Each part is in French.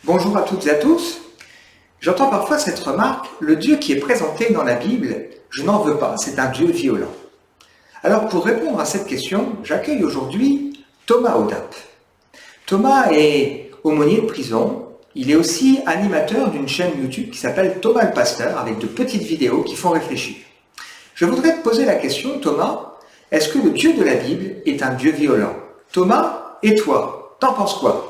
Bonjour à toutes et à tous. J'entends parfois cette remarque, le Dieu qui est présenté dans la Bible, je n'en veux pas, c'est un Dieu violent. Alors pour répondre à cette question, j'accueille aujourd'hui Thomas Audap. Thomas est aumônier de prison, il est aussi animateur d'une chaîne YouTube qui s'appelle Thomas le Pasteur, avec de petites vidéos qui font réfléchir. Je voudrais te poser la question, Thomas, est-ce que le Dieu de la Bible est un Dieu violent? Thomas, et toi, t'en penses quoi?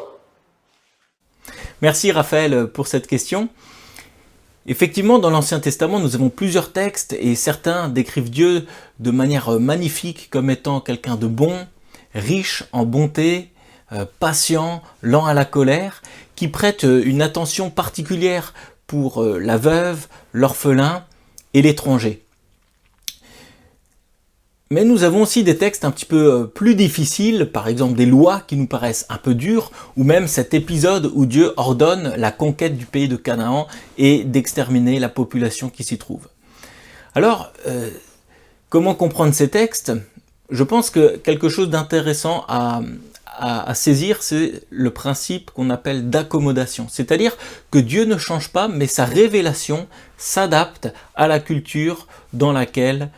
Merci Raphaël pour cette question. Effectivement, dans l'Ancien Testament, nous avons plusieurs textes et certains décrivent Dieu de manière magnifique comme étant quelqu'un de bon, riche en bonté, patient, lent à la colère, qui prête une attention particulière pour la veuve, l'orphelin et l'étranger. Mais nous avons aussi des textes un petit peu plus difficiles, par exemple des lois qui nous paraissent un peu dures, ou même cet épisode où Dieu ordonne la conquête du pays de Canaan et d'exterminer la population qui s'y trouve. Alors, comment comprendre ces textes? Je pense que quelque chose d'intéressant à saisir, c'est le principe qu'on appelle d'accommodation. C'est-à-dire que Dieu ne change pas, mais sa révélation s'adapte à la culture dans laquelle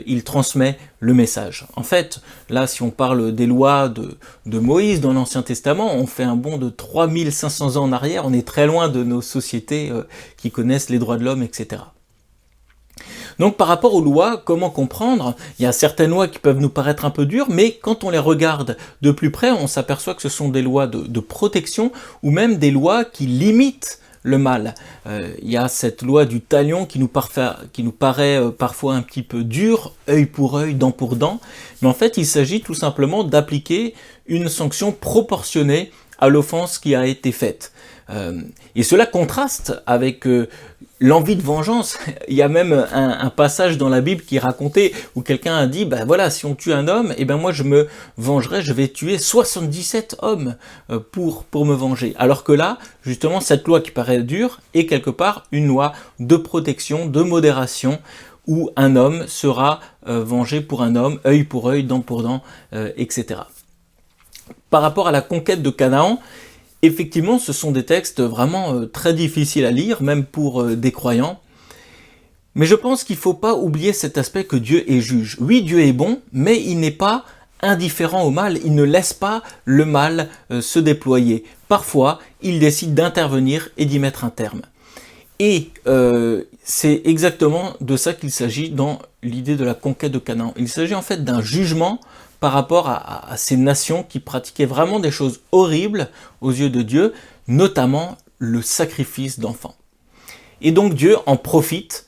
il transmet le message. En fait, là, si on parle des lois de Moïse dans l'Ancien Testament, on fait un bond de 3500 ans en arrière, on est très loin de nos sociétés qui connaissent les droits de l'homme, etc. Donc par rapport aux lois, comment comprendre? Il y a certaines lois qui peuvent nous paraître un peu dures, mais quand on les regarde de plus près, on s'aperçoit que ce sont des lois de protection, ou même des lois qui limitent le mal. Il y a cette loi du talion qui nous paraît parfois un petit peu dure, œil pour œil, dent pour dent, mais en fait il s'agit tout simplement d'appliquer une sanction proportionnée à l'offense qui a été faite. Et cela contraste avec l'envie de vengeance. Il y a même un passage dans la Bible qui est raconté où quelqu'un a dit, ben voilà, si on tue un homme, et ben moi je me vengerai, je vais tuer 77 hommes pour me venger. Alors que là, justement, cette loi qui paraît dure est quelque part une loi de protection, de modération, où un homme sera vengé pour un homme, œil pour œil, dent pour dent, etc. Par rapport à la conquête de Canaan, effectivement, ce sont des textes vraiment très difficiles à lire, même pour des croyants. Mais je pense qu'il ne faut pas oublier cet aspect que Dieu est juge. Oui, Dieu est bon, mais il n'est pas indifférent au mal. Il ne laisse pas le mal se déployer. Parfois, il décide d'intervenir et d'y mettre un terme. Et c'est exactement de ça qu'il s'agit dans l'idée de la conquête de Canaan. Il s'agit en fait d'un jugement par rapport à ces nations qui pratiquaient vraiment des choses horribles aux yeux de Dieu, notamment le sacrifice d'enfants. Et donc Dieu en profite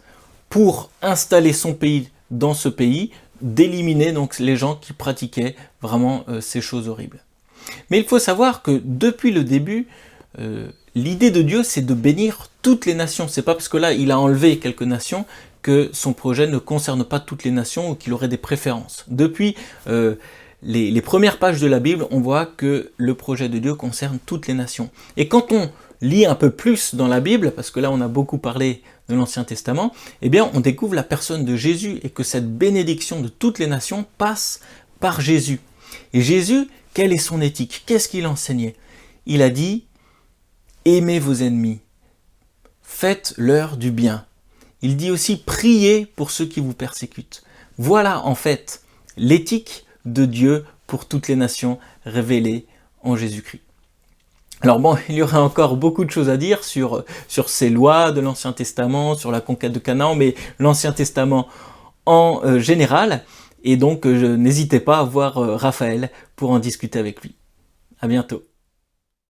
pour installer son pays dans ce pays, d'éliminer donc les gens qui pratiquaient vraiment ces choses horribles. Mais il faut savoir que depuis le début, l'idée de Dieu, c'est de bénir toutes les nations. C'est pas parce que là, il a enlevé quelques nations que son projet ne concerne pas toutes les nations ou qu'il aurait des préférences. Depuis les premières pages de la Bible, on voit que le projet de Dieu concerne toutes les nations. Et quand on lit un peu plus dans la Bible, parce que là on a beaucoup parlé de l'Ancien Testament, eh bien on découvre la personne de Jésus et que cette bénédiction de toutes les nations passe par Jésus. Et Jésus, quelle est son éthique? Qu'est-ce qu'il enseignait? Il a dit « Aimez vos ennemis, faites-leur du bien ». Il dit aussi « Priez pour ceux qui vous persécutent ». Voilà en fait l'éthique de Dieu pour toutes les nations révélées en Jésus-Christ. Alors bon, il y aurait encore beaucoup de choses à dire sur ces lois de l'Ancien Testament, sur la conquête de Canaan, mais l'Ancien Testament en général, et donc n'hésitez pas à voir Raphaël pour en discuter avec lui. À bientôt.